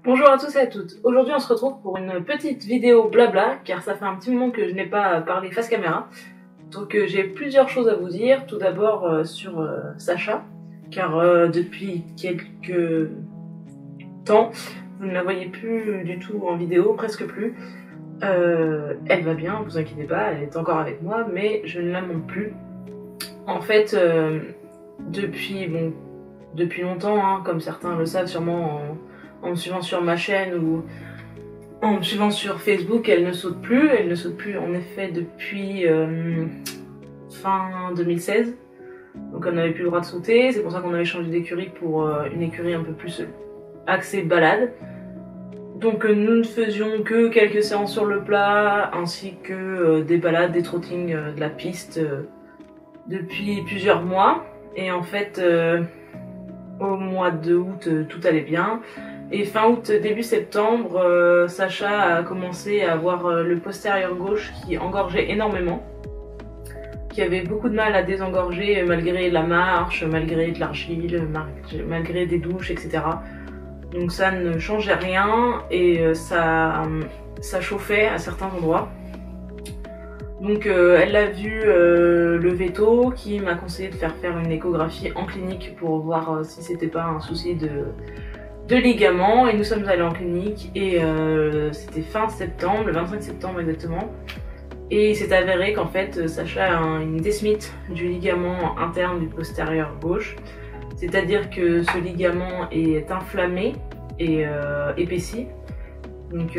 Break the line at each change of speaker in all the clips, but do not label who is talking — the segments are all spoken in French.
Bonjour à tous et à toutes. Aujourd'hui on se retrouve pour une petite vidéo blabla car ça fait un petit moment que je n'ai pas parlé face caméra. Donc j'ai plusieurs choses à vous dire. Tout d'abord sur Sacha, car depuis quelques temps vous ne la voyez plus du tout en vidéo, presque plus. Elle va bien, vous inquiétez pas, elle est encore avec moi, mais je ne la montre plus. En fait, depuis longtemps, hein, comme certains le savent sûrement en me suivant sur ma chaîne ou en me suivant sur Facebook, elle ne saute plus. Elle ne saute plus en effet depuis fin 2016. Donc elle n'avait plus le droit de sauter. C'est pour ça qu'on avait changé d'écurie pour une écurie un peu plus axée balade. Donc nous ne faisions que quelques séances sur le plat, ainsi que des balades, des trottings de la piste depuis plusieurs mois. Et en fait, au mois de août, tout allait bien. Et fin août, début septembre, Sacha a commencé à avoir le postérieur gauche qui engorgeait énormément, qui avait beaucoup de mal à désengorger malgré la marche, malgré de l'argile, malgré des douches, etc. Donc ça ne changeait rien et ça chauffait à certains endroits. Donc elle a vu le veto qui m'a conseillé de faire une échographie en clinique pour voir si c'était pas un souci de ligament, et nous sommes allés en clinique et c'était fin septembre, le 25 septembre exactement, et il s'est avéré qu'en fait Sacha a une desmite du ligament interne du postérieur gauche, c'est-à-dire que ce ligament est inflammé et épaissi. Donc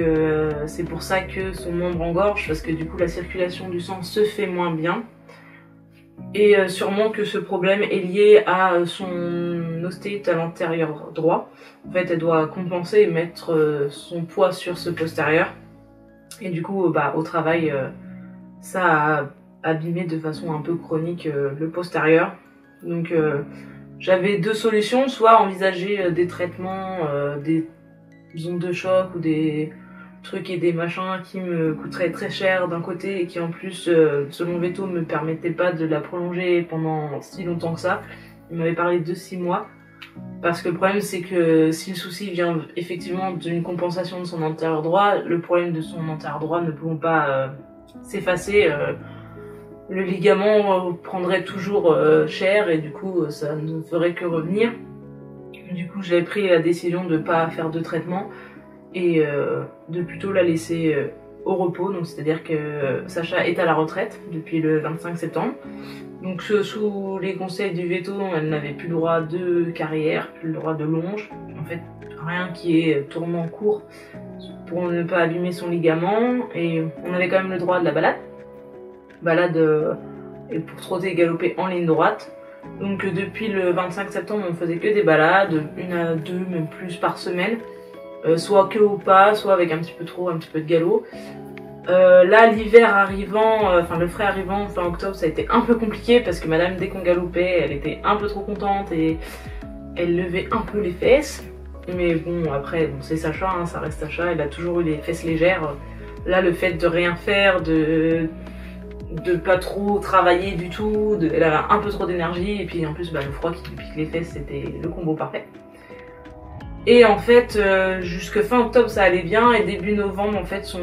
c'est pour ça que son membre engorge, parce que du coup la circulation du sang se fait moins bien. Et sûrement que ce problème est lié à son ostéite à l'antérieur droit. En fait, elle doit compenser et mettre son poids sur ce postérieur. Et du coup, au travail, ça a abîmé de façon un peu chronique le postérieur. Donc j'avais deux solutions, soit envisager des traitements, des ondes de choc ou des trucs et des machins qui me coûteraient très cher d'un côté et qui en plus, selon Veto, me permettaient pas de la prolonger pendant si longtemps que ça. Il m'avait parlé de 6 mois. Parce que le problème c'est que si le souci vient effectivement d'une compensation de son antérieur droit, le problème de son antérieur droit ne pouvant pas s'effacer, le ligament prendrait toujours cher et du coup ça ne ferait que revenir. Du coup j'avais pris la décision de pas faire de traitement et de plutôt la laisser au repos. Donc c'est-à-dire que Sacha est à la retraite depuis le 25 septembre. Donc sous les conseils du veto, elle n'avait plus le droit de carrière, plus le droit de longe. En fait, rien qui est tourment court pour ne pas abîmer son ligament. Et on avait quand même le droit de la balade. Et pour trotter et galoper en ligne droite. Donc depuis le 25 septembre, on faisait que des balades, 1 à 2, même plus par semaine. Soit que au pas, soit avec un petit peu de galop. Là, l'hiver arrivant, le frais arrivant, fin octobre, ça a été un peu compliqué parce que madame, dès qu'on galopait, elle était un peu trop contente et elle levait un peu les fesses. Mais bon, après, c'est Sacha, hein, ça reste Sacha, elle a toujours eu les fesses légères. Là, le fait de rien faire, de pas trop travailler du tout, elle a un peu trop d'énergie, et puis en plus, le froid qui lui pique les fesses, c'était le combo parfait. Et en fait, jusque fin octobre, ça allait bien, et début novembre, en fait, son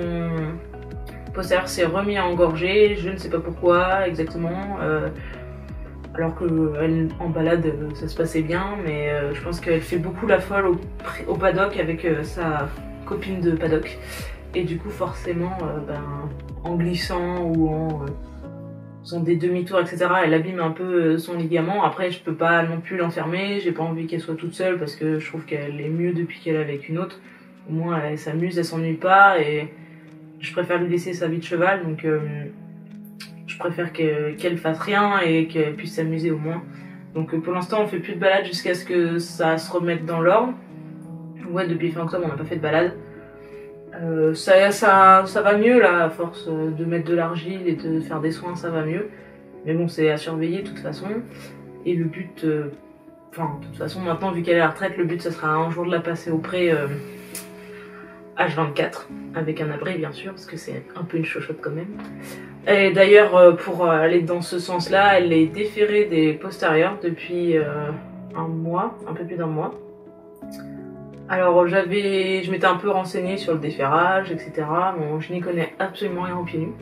postérieur s'est remis à engorger, je ne sais pas pourquoi exactement, alors que elle, en balade ça se passait bien, mais je pense qu'elle fait beaucoup la folle au paddock avec sa copine de paddock, et du coup forcément en glissant ou en faisant des demi-tours, etc., elle abîme un peu son ligament. Après je peux pas non plus l'enfermer, j'ai pas envie qu'elle soit toute seule parce que je trouve qu'elle est mieux depuis qu'elle est avec une autre, au moins elle s'amuse, elle s'ennuie pas, et je préfère lui laisser sa vie de cheval, donc je préfère qu'elle fasse rien et qu'elle puisse s'amuser au moins. Donc pour l'instant on fait plus de balade jusqu'à ce que ça se remette dans l'ordre. Ouais, depuis fin octobre on n'a pas fait de balade. Ça va mieux là, à force de mettre de l'argile et de faire des soins, ça va mieux. Mais bon, c'est à surveiller de toute façon. Et le but, de toute façon maintenant vu qu'elle est à la retraite, le but ça sera un jour de la passer au pré H24, avec un abri bien sûr, parce que c'est un peu une chochotte quand même. Et d'ailleurs, pour aller dans ce sens-là, elle est déférée des postérieurs depuis un mois, un peu plus d'1 mois. Alors je m'étais un peu renseignée sur le déferrage, etc. Bon, je n'y connais absolument rien au pieds nus.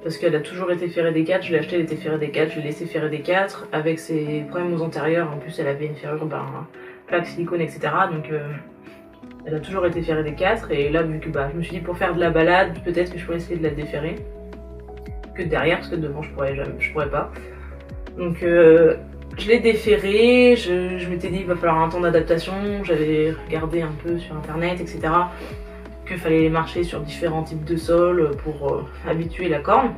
Parce qu'elle a toujours été ferrée des 4, je l'ai acheté, elle était ferrée des 4, je l'ai laissé ferrer des 4. Avec ses problèmes aux antérieurs, en plus elle avait une ferrure, plaque silicone, etc. Donc elle a toujours été ferrée des 4. Et là, vu que je me suis dit pour faire de la balade, peut-être que je pourrais essayer de la déferrer. Que derrière, parce que devant je pourrais pas. Donc je l'ai déferré, je m'étais dit il va falloir un temps d'adaptation, j'avais regardé un peu sur internet, etc. Qu'il fallait marcher sur différents types de sols pour habituer la corne.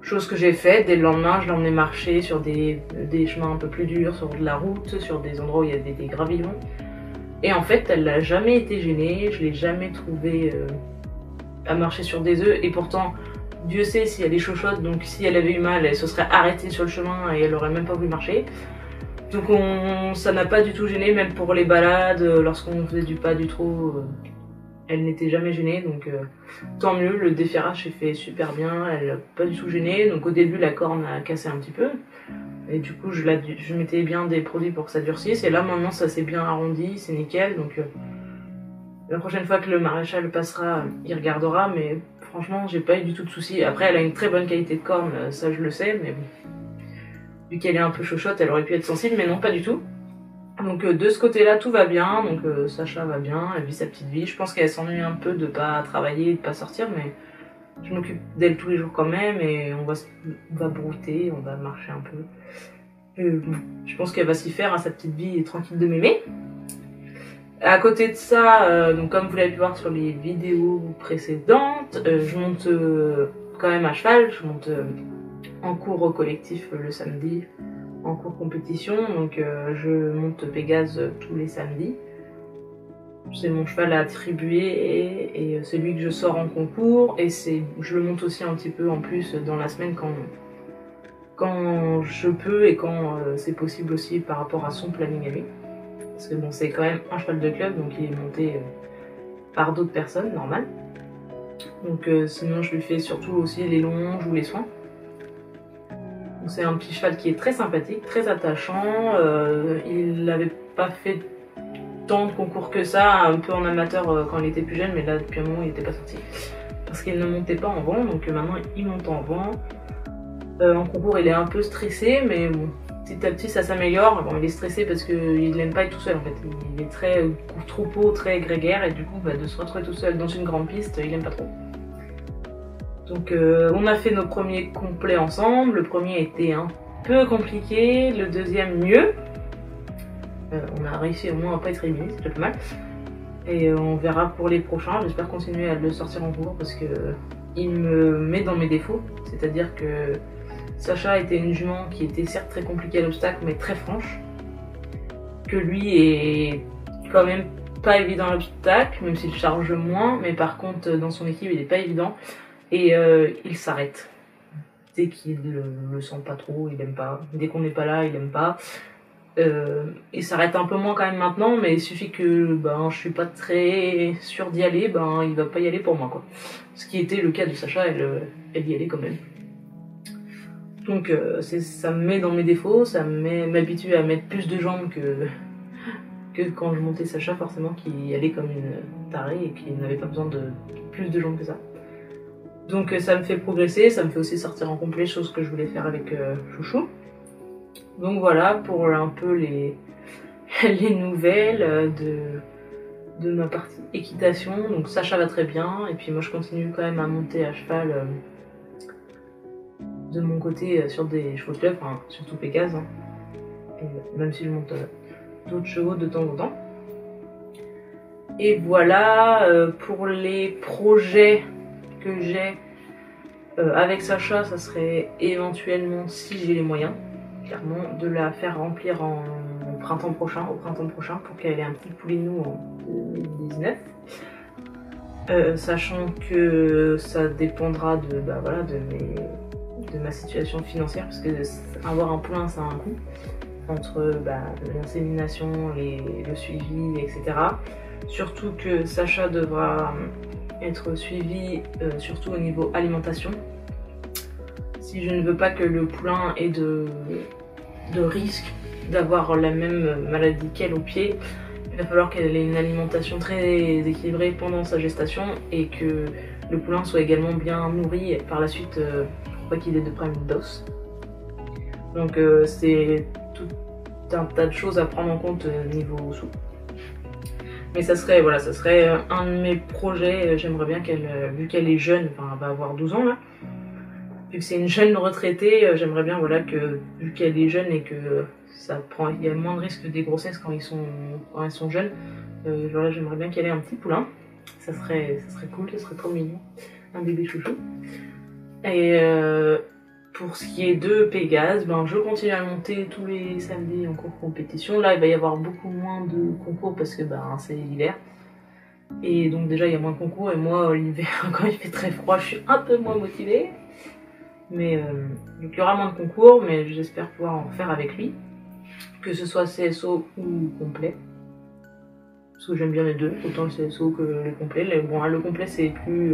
Chose que j'ai faite, dès le lendemain je l'ai emmené marcher sur des chemins un peu plus durs, sur de la route, sur des endroits où il y a des gravillons. Et en fait elle n'a jamais été gênée, je l'ai jamais trouvée à marcher sur des œufs, et pourtant Dieu sait si elle est chochotte, donc si elle avait eu mal, elle se serait arrêtée sur le chemin et elle aurait même pas voulu marcher. Donc ça n'a pas du tout gêné, même pour les balades, lorsqu'on faisait du pas du trot, elle n'était jamais gênée, donc tant mieux, le déferrage s'est fait super bien, elle n'a pas du tout gêné. Donc au début la corne a cassé un petit peu, et du coup je mettais bien des produits pour que ça durcisse, et là maintenant ça s'est bien arrondi, c'est nickel, donc la prochaine fois que le maréchal passera, il regardera, mais franchement, j'ai pas eu du tout de soucis. Après, elle a une très bonne qualité de corne, ça je le sais, mais bon. Vu qu'elle est un peu chochotte, elle aurait pu être sensible, mais non, pas du tout. Donc de ce côté-là, tout va bien. Donc Sacha va bien, elle vit sa petite vie. Je pense qu'elle s'ennuie un peu de pas travailler, de pas sortir, mais je m'occupe d'elle tous les jours quand même, et on va brouter, on va marcher un peu. Je pense qu'elle va s'y faire à sa petite vie tranquille de mémé. À côté de ça, donc comme vous l'avez pu voir sur les vidéos précédentes, je monte quand même à cheval, je monte en cours collectif le samedi, en cours compétition, donc je monte Pégase tous les samedis. C'est mon cheval à attribuer et c'est lui que je sors en concours, et je le monte aussi un petit peu en plus dans la semaine quand je peux et quand c'est possible aussi par rapport à son planning à lui. Parce que bon, c'est quand même un cheval de club, donc il est monté par d'autres personnes, normal. Donc sinon je lui fais surtout aussi les longes ou les soins. C'est un petit cheval qui est très sympathique, très attachant. Il n'avait pas fait tant de concours que ça, un peu en amateur quand il était plus jeune, mais là depuis un moment il n'était pas sorti. Parce qu'il ne montait pas en vent, donc maintenant il monte en vent. En concours il est un peu stressé, mais bon, petit à petit ça s'améliore. Bon, il est stressé parce qu'il n'aime pas être tout seul en fait. Il est très troupeau, très grégaire, et du coup de se retrouver tout seul dans une grande piste, il n'aime pas trop. Donc on a fait nos premiers complets ensemble. Le premier était un peu compliqué, le deuxième mieux. On a réussi au moins à pas être éliminé, c'est déjà pas mal. Et on verra pour les prochains. J'espère continuer à le sortir en cours parce que il me met dans mes défauts. C'est-à-dire que Sacha était une jument qui était certes très compliquée à l'obstacle, mais très franche. Que lui est quand même pas évident à l'obstacle, même s'il charge moins. Mais par contre, dans son équipe, il est pas évident. Et il s'arrête. Dès qu'il le sent pas trop, il aime pas. Dès qu'on n'est pas là, il aime pas. Il s'arrête un peu moins quand même maintenant, mais il suffit que je suis pas très sûre d'y aller, il va pas y aller pour moi quoi. Ce qui était le cas de Sacha, elle y allait quand même. Donc ça me met dans mes défauts, ça m'habitue à mettre plus de jambes que quand je montais Sacha forcément, qui allait comme une tarée et qui n'avait pas besoin de plus de jambes que ça. Donc ça me fait progresser, ça me fait aussi sortir en complet, chose que je voulais faire avec Chouchou. Donc voilà pour un peu les nouvelles de ma partie équitation. Donc Sacha va très bien, et puis moi je continue quand même à monter à cheval de mon côté sur des chevaux de club, enfin surtout Pégase, hein. Et même si je monte d'autres chevaux de temps en temps. Et voilà pour les projets que j'ai avec Sacha, ça serait éventuellement, si j'ai les moyens, clairement, de la faire remplir au printemps prochain, pour qu'elle ait un petit poulinou en 2019. Sachant que ça dépendra de ma situation financière, parce que avoir un poulain ça a un coût, entre l'insémination, le suivi, etc. Surtout que Sacha devra être suivi surtout au niveau alimentation. Si je ne veux pas que le poulain ait de risque d'avoir la même maladie qu'elle au pied, il va falloir qu'elle ait une alimentation très équilibrée pendant sa gestation et que le poulain soit également bien nourri par la suite pour pas qu'il ait de problèmes d'os. Donc c'est tout un tas de choses à prendre en compte niveau sous. Mais ça serait, voilà, ça serait un de mes projets. J'aimerais bien qu'elle, vu qu'elle est jeune, enfin elle va avoir 12 ans là, vu que c'est une jeune retraitée, j'aimerais bien voilà, que, vu qu'elle est jeune et que il y a moins de risques des grossesses quand ils sont jeunes, voilà, j'aimerais bien qu'elle ait un petit poulain. Ça serait cool, ça serait trop mignon. Un bébé chouchou. Et pour ce qui est de Pégase, ben, je continue à monter tous les samedis en cours compétition. Là, il va y avoir beaucoup moins de concours parce que ben, c'est l'hiver. Et donc déjà, il y a moins de concours. Et moi, l'hiver, quand il fait très froid, je suis un peu moins motivée. Mais donc, il y aura moins de concours, mais j'espère pouvoir en faire avec lui. Que ce soit CSO ou complet. Parce que j'aime bien les deux, autant le CSO que le complet. Bon, le complet, c'est plus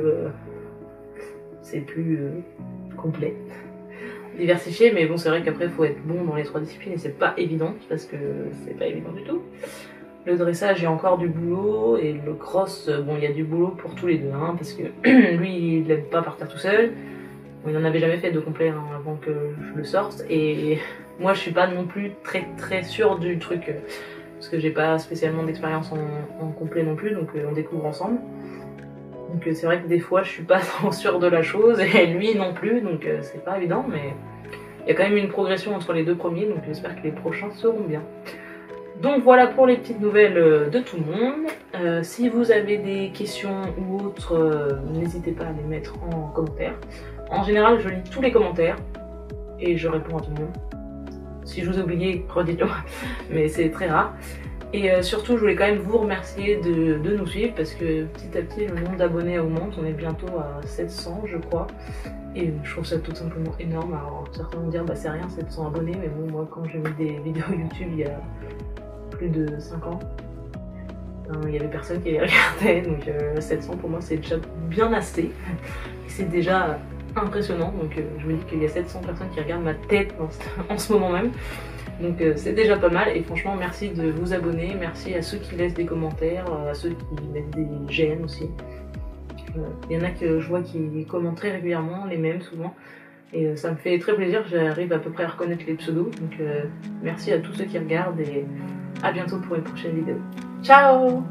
complet. Diversifié, mais bon, c'est vrai qu'après il faut être bon dans les 3 disciplines et c'est pas évident parce que c'est pas évident du tout. Le dressage, il y a encore du boulot, et le cross, bon, il y a du boulot pour tous les deux, hein, parce que lui, il aime pas partir tout seul. Bon, il n'en avait jamais fait de complet hein, avant que je le sorte, et moi je suis pas non plus très sûre du truc, parce que j'ai pas spécialement d'expérience en complet non plus, donc on découvre ensemble. Donc c'est vrai que des fois je suis pas trop sûre de la chose et lui non plus, donc c'est pas évident, mais il y a quand même une progression entre les deux premiers, donc j'espère que les prochains seront bien. Donc voilà pour les petites nouvelles de tout le monde. Si vous avez des questions ou autres, n'hésitez pas à les mettre en commentaire. En général je lis tous les commentaires et je réponds à tout le monde. Si je vous ai oublié, redites-le, mais c'est très rare. Et surtout, je voulais quand même vous remercier de nous suivre parce que petit à petit, le nombre d'abonnés augmente. On est bientôt à 700, je crois. Et je trouve ça tout simplement énorme. Alors, certains vont dire, bah c'est rien, 700 abonnés. Mais bon, moi, quand j'ai mis des vidéos YouTube il y a plus de 5 ans, il y avait personne qui les regardait. Donc 700 pour moi, c'est déjà bien assez. Et c'est déjà impressionnant. Donc je me dis qu'il y a 700 personnes qui regardent ma tête en ce moment même. Donc c'est déjà pas mal et franchement merci de vous abonner, merci à ceux qui laissent des commentaires, à ceux qui mettent des j'aime aussi. Il y en a que je vois qui commentent très régulièrement, les mêmes souvent, et ça me fait très plaisir, j'arrive à peu près à reconnaître les pseudos, donc merci à tous ceux qui regardent et à bientôt pour une prochaine vidéo. Ciao!